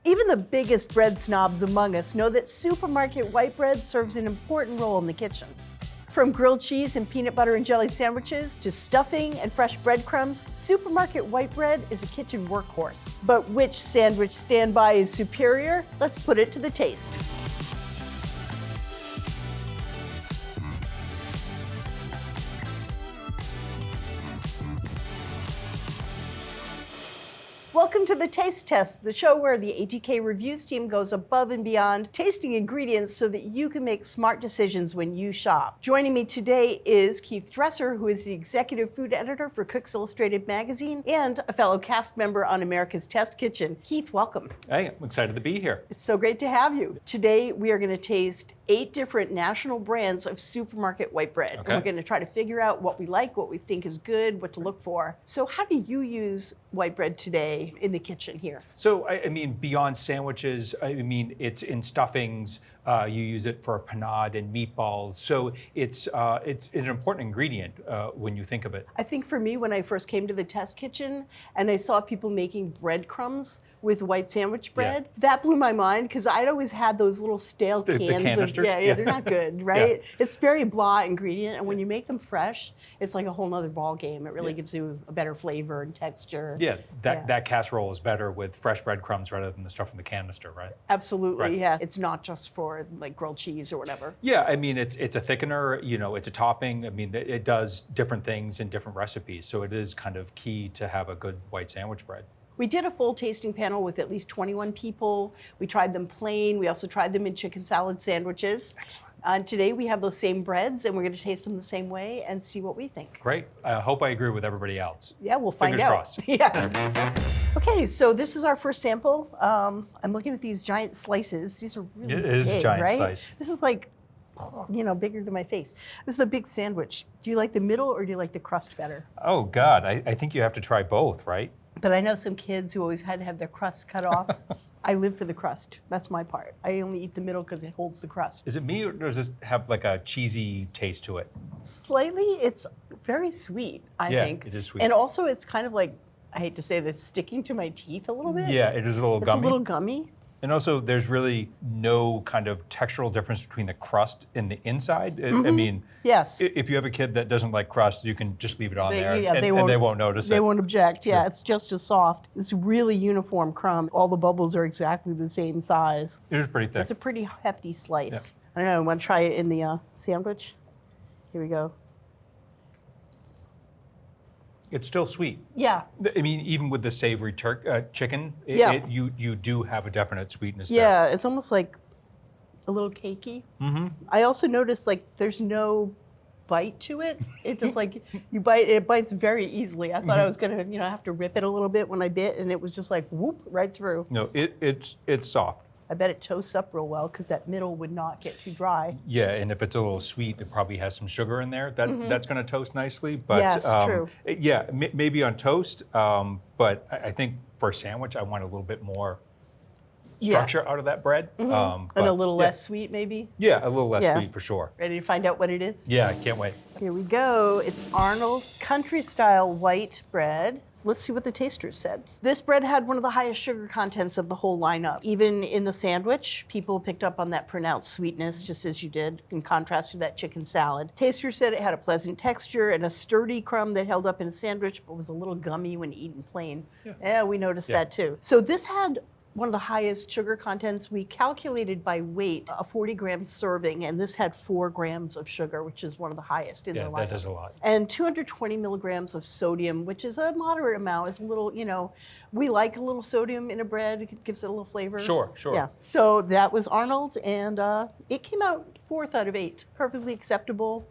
Even the biggest bread snobs among us know that supermarket white bread serves an important role in the kitchen. From grilled cheese and peanut butter and jelly sandwiches to stuffing and fresh breadcrumbs, supermarket white bread is a kitchen workhorse. But which sandwich standby is superior? Let's put it to the taste. Welcome to the Taste Test, the show where the ATK Reviews team goes above and beyond tasting ingredients so that you can make smart decisions when you shop. Joining me today is Keith Dresser, who is the executive food editor for Cooks Illustrated magazine and a fellow cast member on America's Test Kitchen. Keith, welcome. Hey, I'm excited to be here. It's so great to have you. Today, we are going to taste 8 different national brands of supermarket white bread. Okay. And we're going to try to figure out what we like, what we think is good, what to look for. So how do you use white bread today in the kitchen here? So, I mean, beyond sandwiches, I mean, it's in stuffings. You use it for a panade and meatballs. So it's an important ingredient when you think of it. I think for me, when I first came to the test kitchen and I saw people making breadcrumbs with white sandwich bread, that blew my mind because I'd always had those little stale cans. The canisters? Yeah, they're not good, right? Yeah. It's very blah ingredient, and when you make them fresh, it's like a whole nother ball game. It really gives you a better flavor and texture. Yeah, that casserole is better with fresh breadcrumbs rather than the stuff from the canister, right? Absolutely, Right. yeah. It's not just for like grilled cheese or whatever. Yeah, I mean, it's a thickener, you know, it's a topping. I mean, it does different things in different recipes. So it is kind of key to have a good white sandwich bread. We did a full tasting panel with at least 21 people. We tried them plain. We also tried them in chicken salad sandwiches. Excellent. Today we have those same breads and we're going to taste them the same way and see what we think. Great. I hope I agree with everybody else. Yeah, we'll find Fingers out. crossed. Yeah. Okay, so this is our first sample. I'm looking at these giant slices. These are really big, It is a giant right? slice. This is like, you know, bigger than my face. This is a big sandwich. Do you like the middle or do you like the crust better? Oh, God, I think you have to try both, right? But I know some kids who always had to have their crust cut off. I live for the crust. That's my part. I only eat the middle because it holds the crust. Is it me or does this have like a cheesy taste to it? Slightly, it's very sweet, I think. It is sweet. And also it's kind of like, I hate to say this, sticking to my teeth a little bit. Yeah, it is a little It's gummy. a little gummy. And also, there's really no kind of textural difference between the crust and the inside. I mean, Yes. if you have a kid that doesn't like crust, you can just leave it on there, and they they won't notice it. They won't object. Yeah, it's just as soft. It's really uniform crumb. All the bubbles are exactly the same size. It is pretty thick. It's a pretty hefty slice. I don't know. Want to try it in the sandwich? Here we go. It's still sweet. Yeah. I mean, even with the savory chicken, you do have a definite sweetness there. Yeah, it's almost like a little cakey. Mm-hmm. I also noticed like there's no bite to it. It just like you bite, it bites very easily. I thought I was gonna, have to rip it a little bit when I bit, and it was just like whoop right through. No, it's soft. I bet it toasts up real well because that middle would not get too dry. Yeah, and if it's a little sweet, it probably has some sugar in there. That's going to toast nicely. But Yes, true. Yeah, maybe on toast. But I think for a sandwich, I want a little bit more structure out of that bread. And a little less sweet, maybe. Yeah, a little less sweet for sure. Ready to find out what it is? Yeah, I can't wait. Here we go. It's Arnold country style white bread. Let's see what the tasters said. This bread had one of the highest sugar contents of the whole lineup. Even in the sandwich, people picked up on that pronounced sweetness, just as you did, in contrast to that chicken salad. Tasters said it had a pleasant texture and a sturdy crumb that held up in a sandwich, but was a little gummy when eaten plain. Yeah, we noticed that too. So this had one of the highest sugar contents. We calculated by weight a 40-gram serving, and this had 4 grams of sugar, which is one of the highest in the lineup. That is a lot. And 220 milligrams of sodium, which is a moderate amount. It's a little, we like a little sodium in a bread. It gives it a little flavor. Sure. Yeah. So that was Arnold, and it came out 4th out of 8. Perfectly acceptable.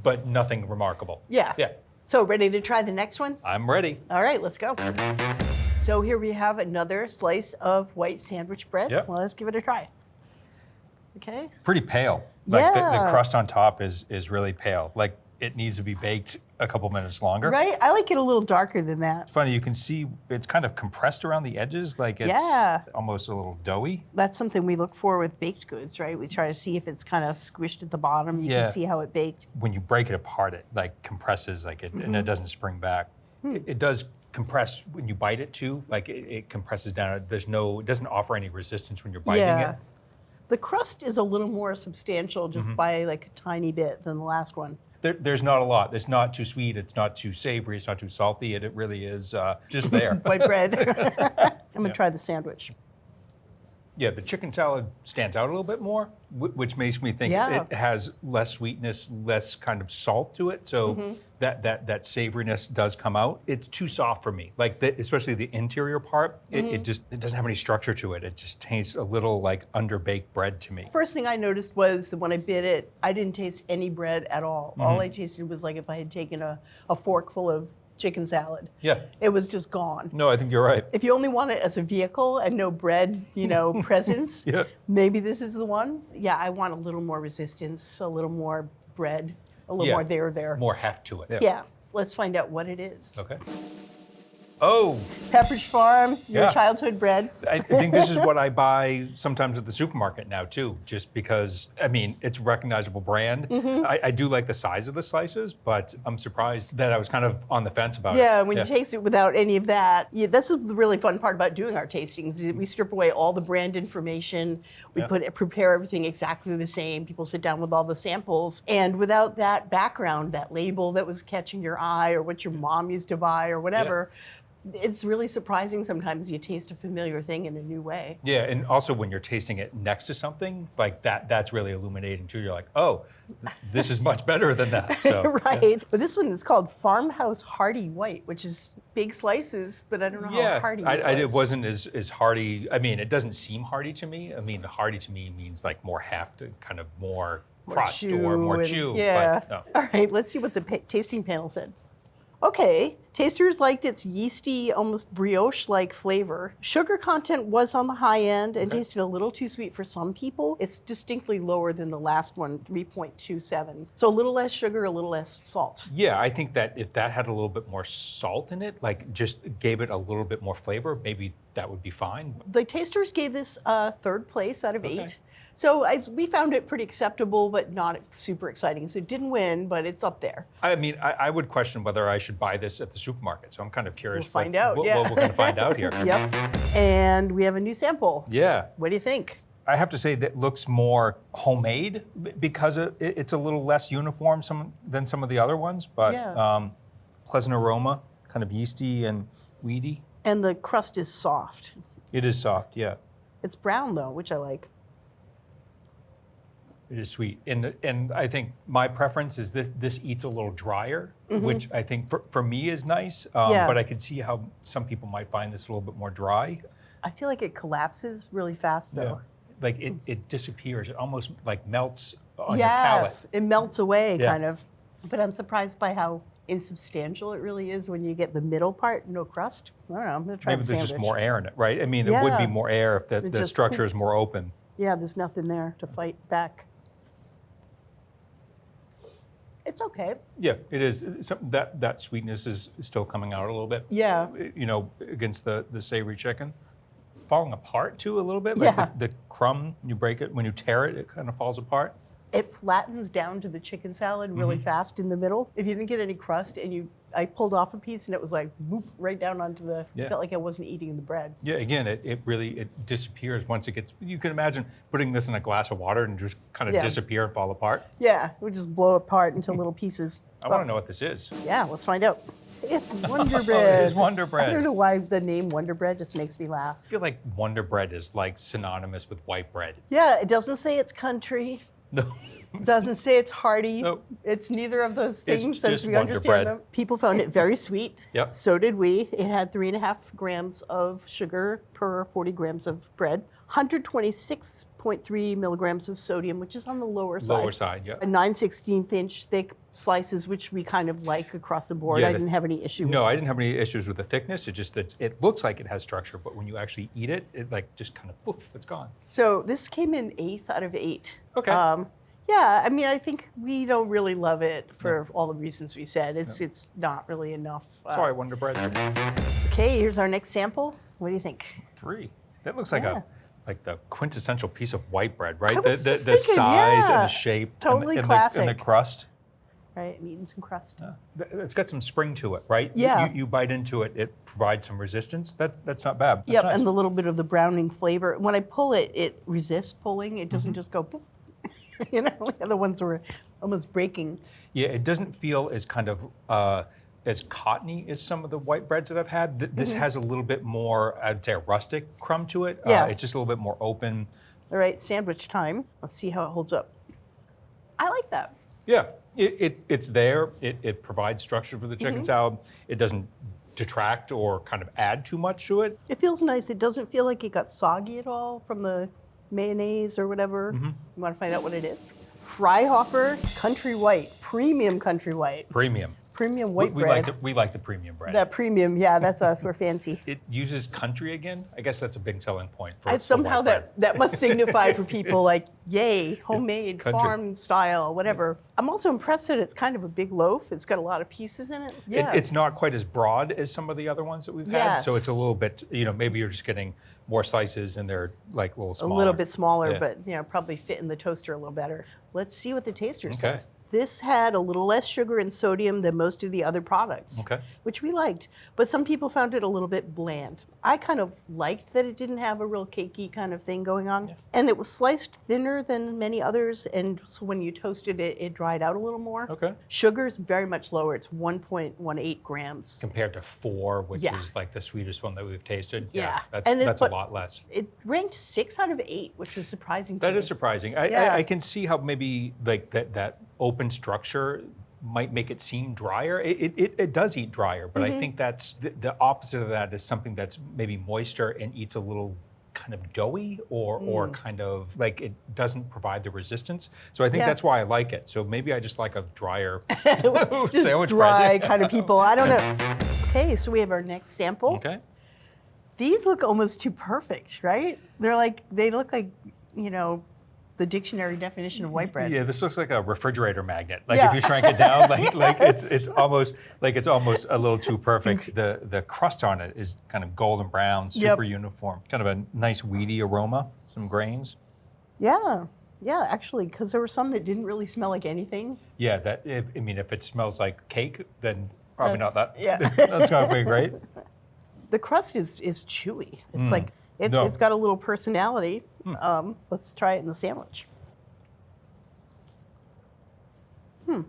But nothing remarkable. Yeah. Yeah. So ready to try the next one? I'm ready. All right, let's go. So here we have another slice of white sandwich bread. Yep. Well, let's give it a try. Okay. Pretty pale. Like the Yeah. crust on top is really pale. Like it needs to be baked a couple minutes longer. Right? I like it a little darker than that. It's funny, you can see it's kind of compressed around the edges, like it's almost a little doughy. That's something we look for with baked goods, right? We try to see if it's kind of squished at the bottom. You can see how it baked. When you break it apart, it like compresses like it, and it doesn't spring back. It does compress when you bite it too. Like it compresses down. It doesn't offer any resistance when you're biting it. The crust is a little more substantial just by like a tiny bit than the last one. There's not a lot. It's not too sweet. It's not too savory. It's not too salty. It really is just there. White bread. I'm gonna try the sandwich. Yeah, the chicken salad stands out a little bit more, which makes me think it has less sweetness, less kind of salt to it. So that savoriness does come out. It's too soft for me. Like especially the interior part, it doesn't have any structure to it. It just tastes a little like underbaked bread to me. First thing I noticed was that when I bit it, I didn't taste any bread at all. All I tasted was like if I had taken a fork full of chicken salad. Yeah. It was just gone. No, I think you're right. If you only want it as a vehicle and no bread, presence, maybe this is the one. Yeah, I want a little more resistance, a little more bread, a little more there. More heft to it. Yeah. Let's find out what it is. Okay. Oh. Pepperidge Farm, your childhood bread. I think this is what I buy sometimes at the supermarket now too, just because, I mean, it's a recognizable brand. I do like the size of the slices, but I'm surprised that I was kind of on the fence about it. Yeah, when you taste it without any of that. Yeah, this is the really fun part about doing our tastings. Is we strip away all the brand information. We prepare everything exactly the same. People sit down with all the samples. And without that background, that label that was catching your eye or what your mom used to buy or whatever, it's really surprising sometimes you taste a familiar thing in a new way. Yeah, and also when you're tasting it next to something, like that's really illuminating too. You're like, oh, this is much better than that. So, right. But this one is called Farmhouse Hearty White, which is big slices, but I don't know how hearty it wasn't as hearty. I mean, it doesn't seem hearty to me. I mean, hearty to me means like more heft and kind of more crust or more chew. Yeah. But, no. All right, let's see what the tasting panel said. Okay, tasters liked its yeasty, almost brioche-like flavor. Sugar content was on the high end and tasted a little too sweet for some people. It's distinctly lower than the last one, 3.27. So a little less sugar, a little less salt. Yeah, I think that if that had a little bit more salt in it, like just gave it a little bit more flavor, maybe that would be fine. The tasters gave this third place out of 8. So we found it pretty acceptable, but not super exciting. So it didn't win, but it's up there. I mean, I would question whether I should buy this at the supermarket. So I'm kind of curious. We'll find out. What we're going to find out here. Yep. And we have a new sample. Yeah. What do you think? I have to say that looks more homemade because it's a little less uniform than some of the other ones, but pleasant aroma, kind of yeasty and weedy. And the crust is soft. It is soft, yeah. It's brown though, which I like. It is sweet, and I think my preference is this eats a little drier, which I think for me is nice. But I could see how some people might find this a little bit more dry. I feel like it collapses really fast though. Yeah. Like it disappears. It almost like melts on your palate. Yes, it melts away kind of. But I'm surprised by how insubstantial it really is when you get the middle part, no crust. I don't know. I'm gonna try Maybe the there's sandwich. just more air in it, right? I mean, it would be more air if the structure is more open. Yeah, there's nothing there to fight back. It's okay. Yeah, it is. That sweetness is still coming out a little bit. Yeah. Against the savory chicken. Falling apart too a little bit. Like the crumb, when you break it, when you tear it, it kind of falls apart. It flattens down to the chicken salad really fast in the middle. If you didn't get any crust and I pulled off a piece and it was like whoop, right down onto the, it felt like I wasn't eating the bread. Yeah, again, it really disappears once it gets, you can imagine putting this in a glass of water and just kind of disappear and fall apart. Yeah, it would just blow apart into little pieces. I want to know what this is. Yeah, let's find out. It's Wonder Bread. It is Wonder Bread. I don't know why the name Wonder Bread just makes me laugh. I feel like Wonder Bread is like synonymous with white bread. Yeah, it doesn't say it's country. No. Doesn't say it's hearty. Nope. It's neither of those things as we Wonder understand Bread. them. People found it very sweet. Yep. So did we. It had 3.5 grams of sugar per 40 grams of bread. 126.3 milligrams of sodium, which is on the lower side. Lower side, yeah. A 9/16 inch thick slices, which we kind of like across the board. Yeah, I didn't have any issue with No, I didn't have any issues with the thickness. It just that it looks like it has structure, but when you actually eat it, it like just kind of poof, it's gone. So this came in 8th out of 8. Okay. Yeah, I mean, I think we don't really love it for all the reasons we said. It's not really enough. Sorry, Wonder Bread. Okay, here's our next sample. What do you think? 3. That looks like the quintessential piece of white bread, right? I was The just thinking, size and the shape Totally and classic. the crust. right? I'm eating some crust. It's got some spring to it, right? Yeah. You bite into it, it provides some resistance. That's not bad. That's Yep, nice. and the little bit of the browning flavor. When I pull it, it resists pulling. It doesn't just go boop. The other ones were almost breaking. Yeah, it doesn't feel as kind of as cottony as some of the white breads that I've had. This has a little bit more, I'd say, a rustic crumb to it. Yeah. It's just a little bit more open. All right, sandwich time. Let's see how it holds up. I like that. Yeah, it's there. It provides structure for the chicken salad. It doesn't detract or kind of add too much to it. It feels nice. It doesn't feel like it got soggy at all from the mayonnaise or whatever. You want to find out what it is? Freihofer Country White, premium country white. Premium white bread. We like the premium bread. That premium, yeah, that's us. We're fancy. It uses country again. I guess that's a big selling point for Somehow white bread. that must signify for people like, yay, homemade, Country. farm style, whatever. I'm also impressed that it's kind of a big loaf. It's got a lot of pieces in it. Yeah. It's not quite as broad as some of the other ones that we've had. So it's a little bit, maybe you're just getting more slices and they're like a little smaller. A little bit smaller, Yeah. but probably fit in the toaster a little better. Let's see what the taster said. Okay. This had a little less sugar and sodium than most of the other products, Okay. which we liked. But some people found it a little bit bland. I kind of liked that it didn't have a real cakey kind of thing going on. Yeah. And it was sliced thinner than many others. And so when you toasted it, it dried out a little more. Okay. Sugar's very much lower. It's 1.18 grams. Compared to 4, which Yeah. is like the sweetest one that we've tasted. Yeah. That's And a but lot less. It ranked 6 out of 8, which was surprising to me. That is surprising. Yeah. I can see how maybe like that open structure might make it seem drier. It does eat drier, but I think that's the opposite of that is something that's maybe moister and eats a little kind of doughy or kind of like it doesn't provide the resistance. So I think that's why I like it. So maybe I just like a drier Just sandwich dry bread. kind of people. I don't know. Okay, so we have our next sample. Okay. These look almost too perfect, right? They look like, the dictionary definition of white bread. Yeah, this looks like a refrigerator magnet. Like Yeah. if you shrank it down, like it's almost a little too perfect. The crust on it is kind of golden brown, super uniform. Kind of a nice weedy aroma, some grains. Yeah, actually, because there were some that didn't really smell like anything. Yeah, if it smells like cake, then probably not that. Yeah. That's not be great. The crust is chewy. It's like, No. it's got a little personality. Let's try it in the sandwich.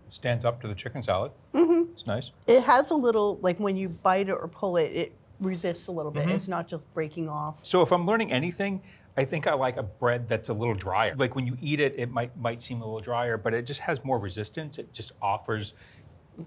Stands up to the chicken salad. It's nice. It has a little, like when you bite it or pull it, it resists a little bit. It's not just breaking off. So if I'm learning anything, I think I like a bread that's a little drier. Like when you eat it, it might seem a little drier, but it just has more resistance. It just offers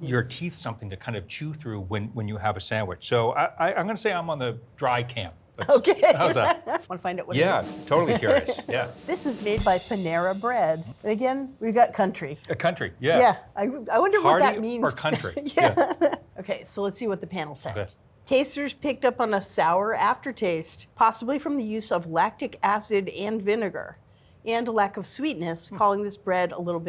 your teeth something to kind of chew through when you have a sandwich. So I'm going to say I'm on the dry camp. Okay. How's that? Want to find out what it Yeah, is? totally curious. Yeah. This is made by Panera Bread. And again, we've got country. A country. Yeah. Yeah, I wonder what Hearty that means. or country? Yeah. Okay, so let's see what the panel said. Okay. Tasters picked up on a sour aftertaste, possibly from the use of lactic acid and vinegar, and a lack of sweetness, calling this bread a little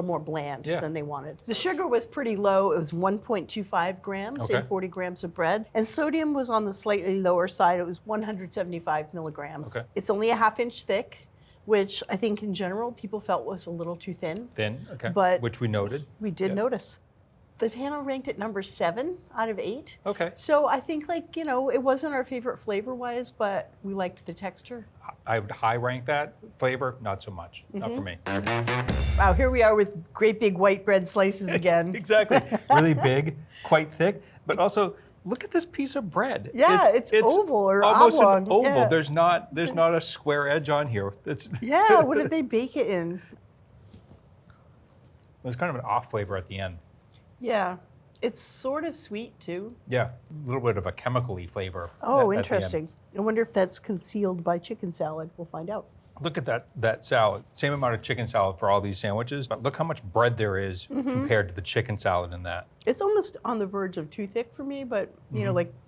more bland than they wanted. The sugar was pretty low. It was 1.25 grams in 40 grams of bread. And sodium was on the slightly lower side. It was 175 milligrams. Okay. It's only a ½ inch thick, which I think in general people felt was a little too thin. Thin, okay. But which we noted. We did notice. The panel ranked it number 7 out of 8. Okay. So I think it wasn't our favorite flavor-wise, but we liked the texture. I would high rank that. Flavor, not so much. Not for me. Wow, here we are with great big white bread slices again. Exactly. Really big, quite thick, but also look at this piece of bread. Yeah, it's oval or almost oblong. an oval. Yeah. There's not a square edge on here. It's Yeah, what did they bake it in? There's kind of an off flavor at the end. Yeah, it's sort of sweet too. Yeah, a little bit of a chemically flavor. Oh, at the end. interesting. I wonder if that's concealed by chicken salad. We'll find out. Look at that salad. Same amount of chicken salad for all these sandwiches, but look how much bread there is compared to the chicken salad in that. It's almost on the verge of too thick for me, but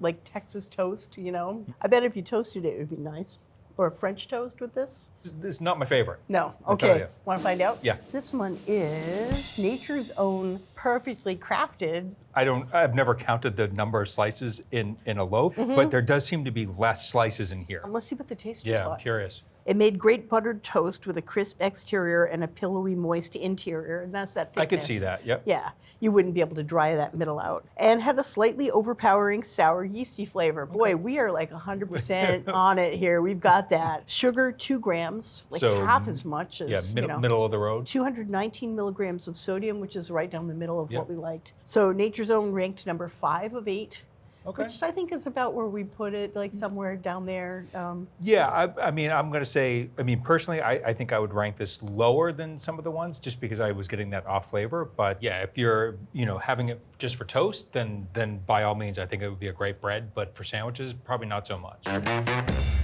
like Texas toast, I bet if you toasted it, it would be nice. Or a French toast with this? This is not my favorite. No. I'll tell Okay. you. Want to find out? Yeah. This one is Nature's Own, perfectly crafted. I've never counted the number of slices in a loaf, but there does seem to be less slices in here. Let's see what the taster Yeah, I'm thought. curious. It made great buttered toast with a crisp exterior and a pillowy, moist interior, and that's that thickness. I could see that, yep. Yeah, you wouldn't be able to dry that middle out. And had a slightly overpowering sour yeasty flavor. Boy, we are like 100% on it here. We've got that. Sugar, 2 grams, like So, half as much as, middle of the road. 219 milligrams of sodium, which is right down the middle of Yep. what we liked. So Nature's Own ranked number 5 of 8. Okay. Which I think is about where we put it, like somewhere down there. Yeah, I mean, I'm going to say, personally, I think I would rank this lower than some of the ones just because I was getting that off flavor. But yeah, if you're, having it just for toast, then by all means, I think it would be a great bread. But for sandwiches, probably not so much.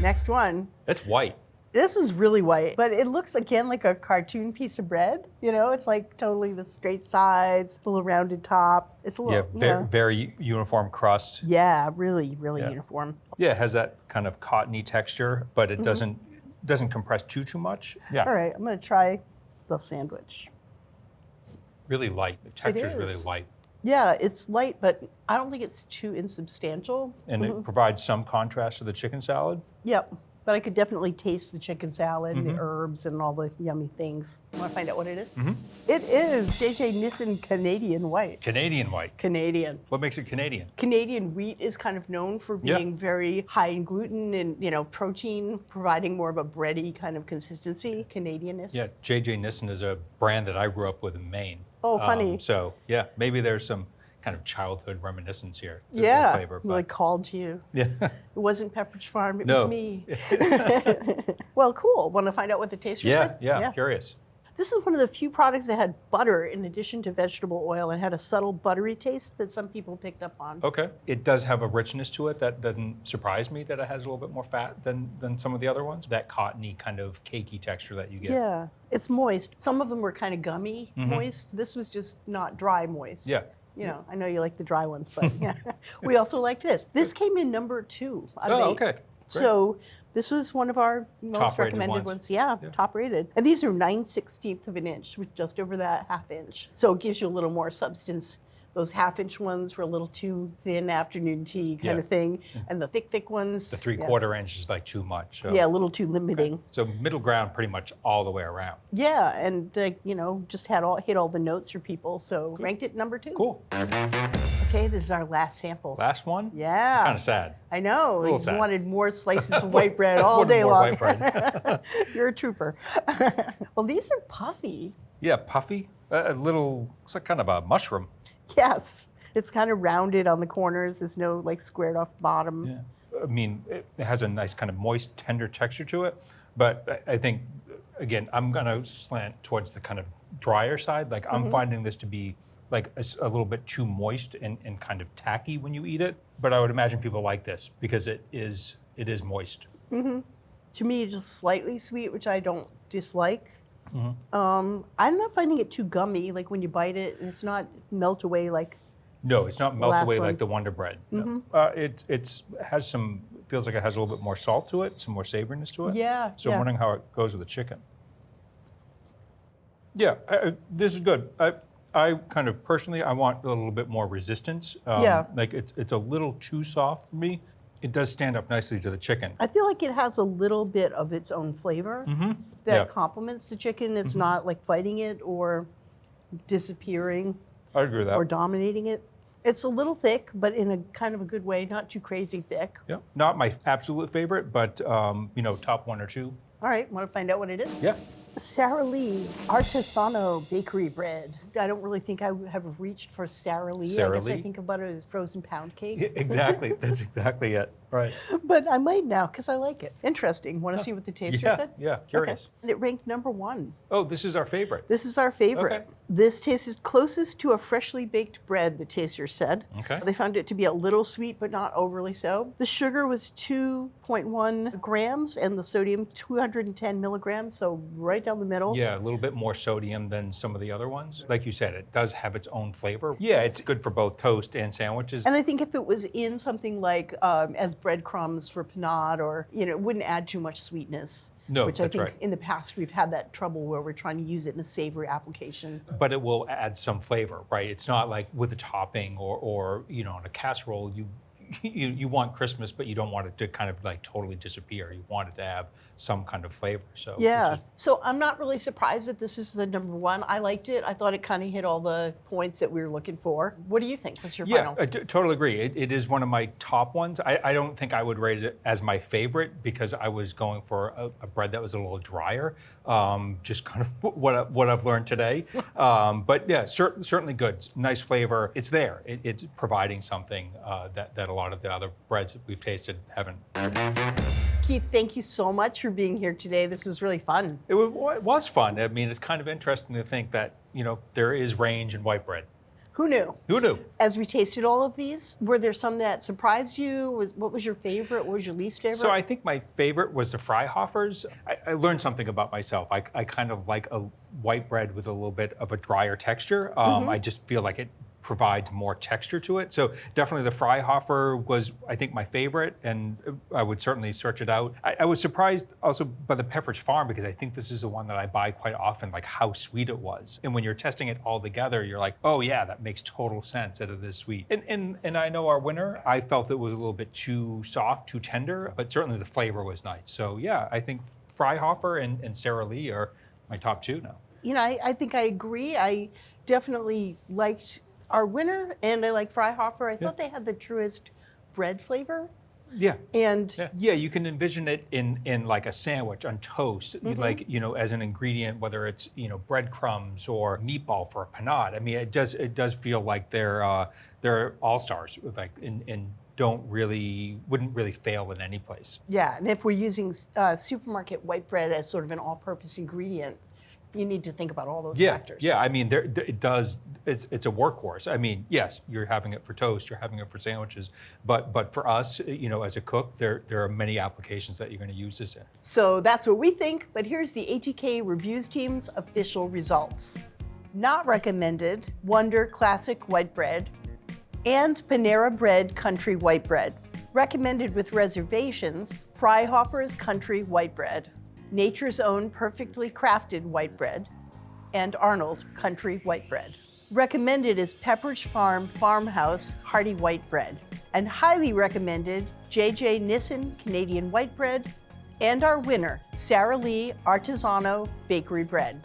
Next one. It's white. This is really white, but it looks again like a cartoon piece of bread. It's like totally the straight sides, a little rounded top. It's a little, very uniform crust. Yeah, really uniform. Yeah, it has that kind of cottony texture, but it doesn't compress too much. Yeah. All right, I'm gonna try the sandwich. Really light. The texture is really light. Yeah, it's light, but I don't think it's too insubstantial. And it provides some contrast to the chicken salad. Yep. But I could definitely taste the chicken salad and the herbs and all the yummy things. Want to find out what it is? It is JJ Nissen Canadian White. Canadian white. Canadian. What makes it Canadian? Canadian wheat is kind of known for being very high in gluten and protein, providing more of a bready kind of consistency. Canadianness. Yeah, JJ Nissen is a brand that I grew up with in Maine. Oh, funny. So yeah, maybe there's some kind of childhood reminiscence here. To the Yeah, flavor, but like called to you. yeah. It wasn't Pepperidge Farm, it No. was me. Well, cool. Want to find out what the taster said? Yeah, curious. This is one of the few products that had butter in addition to vegetable oil and had a subtle buttery taste that some people picked up on. Okay. It does have a richness to it that doesn't surprise me that it has a little bit more fat than some of the other ones. That cottony kind of cakey texture that you get. Yeah, it's moist. Some of them were kind of gummy moist. This was just not dry moist. Yeah. I know you like the dry ones, but yeah. We also liked this. This came in number 2 out of 8. Okay. Great. So this was one of our most Top-rated recommended ones. ones. Yeah, top rated. And these are 9/16 of an inch, which just over that ½ inch. So it gives you a little more substance. Those ½ inch ones were a little too thin afternoon tea kind of thing. And the thick ones. The 3/4 inch is like too much. So. Yeah, a little too limiting. So middle ground pretty much all the way around. Yeah, and just hit all the notes for people. So ranked it number 2. Cool. Okay, this is our last sample. Last one? Yeah. Kind of sad. I know. little You sad. wanted more slices of white bread all Wanted day more long. white bread. You're a trooper. Well, these are puffy. Yeah, puffy. A little, looks like kind of a mushroom. Yes. It's kind of rounded on the corners. There's no squared off bottom. Yeah. I mean, it has a nice kind of moist, tender texture to it. But I think, again, I'm going to slant towards the kind of drier side. Like I'm finding this to be like a little bit too moist and kind of tacky when you eat it. But I would imagine people like this because it is moist. To me, just slightly sweet, which I don't dislike. I'm not finding it too gummy. Like when you bite it, it's not melt away like. No, it's not melt last away one. like the Wonder Bread. No. It has some, feels like it has a little bit more salt to it, some more savoriness to it. Yeah, So yeah. I'm wondering how it goes with the chicken. Yeah, this is good. I kind of personally, I want a little bit more resistance. Yeah. Like it's a little too soft for me. It does stand up nicely to the chicken. I feel like it has a little bit of its own flavor that Yeah. complements the chicken. It's not like fighting it or disappearing I agree with that. or dominating it. It's a little thick, but in a kind of a good way, not too crazy thick. Yeah, not my absolute favorite, but top 1 or 2. All right, want to find out what it is? Yeah. Sara Lee Artisanal Bakery Bread. I don't really think I have reached for Sara Lee. Sara I guess I Lee? think about it as frozen pound cake. Exactly. That's exactly it. Right. But I might now because I like it. Interesting. Want to see what the taster said? Yeah. Curious. Okay. And it ranked number 1. Oh, this is our favorite. This is our favorite. Okay. This tastes closest to a freshly baked bread, the taster said. Okay. They found it to be a little sweet, but not overly so. The sugar was 2.1 grams and the sodium 210 milligrams, so right down the middle. Yeah, a little bit more sodium than some of the other ones. Like you said, it does have its own flavor. Yeah, it's good for both toast and sandwiches. And I think if it was in something like as breadcrumbs for panade or, it wouldn't add too much sweetness. No, which I that's think right. in the past we've had that trouble where we're trying to use it in a savory application. But it will add some flavor, right? It's not like with a topping or on a casserole, you want Christmas, but you don't want it to kind of like totally disappear. You want it to have some kind of flavor. So Yeah. So I'm not really surprised that this is the number one. I liked it. I thought it kind of hit all the points that we were looking for. What do you think? What's your yeah, final? I totally agree. It is one of my top ones. I don't think I would rate it as my favorite because I was going for a bread that was a little drier. Just kind of what I've learned today. But yeah, certainly good. Nice flavor. It's there. It's providing something that a lot of the other breads that we've tasted haven't. Keith, thank you so much for being here today. This was really fun. It was fun. I mean, it's kind of interesting to think that, there is range in white bread. Who knew? Who knew? As we tasted all of these, were there some that surprised you? What was your favorite? What was your least favorite? So I think my favorite was the Freihofers. I learned something about myself. I kind of like a white bread with a little bit of a drier texture. I just feel like it provides more texture to it. So definitely the Freihofer was, I think, my favorite, and I would certainly search it out. I was surprised also by the Pepperidge Farm because I think this is the one that I buy quite often, like how sweet it was. And when you're testing it all together, you're like, oh yeah, that makes total sense that it is sweet. And I know our winner, I felt it was a little bit too soft, too tender, but certainly the flavor was nice. So yeah, I think Freihofer and Sara Lee are my top two now. I think I agree. I definitely liked our winner, and I like Freihofer. I thought they had the truest bread flavor. Yeah. And yeah, you can envision it in like a sandwich on toast, like, as an ingredient, whether it's, breadcrumbs or meatball for a panade. I mean, it does feel like they're all-stars, like, and wouldn't really fail in any place. yeah, and if we're using supermarket white bread as sort of an all-purpose ingredient, you need to think about all those factors. Yeah, I mean, it does. It's a workhorse. I mean, yes, you're having it for toast, you're having it for sandwiches, but for us, as a cook, there are many applications that you're going to use this in. So that's what we think, but here's the ATK Reviews team's official results. Not recommended, Wonder Classic White Bread and Panera Bread Country White Bread. Recommended with reservations, Freihofer's Country White Bread, Nature's Own Perfectly Crafted White Bread, and Arnold Country White Bread. Recommended is Pepperidge Farm Farmhouse Hearty White Bread, and highly recommended JJ Nissen Canadian White Bread, and our winner, Sara Lee Artisanal Bakery Bread.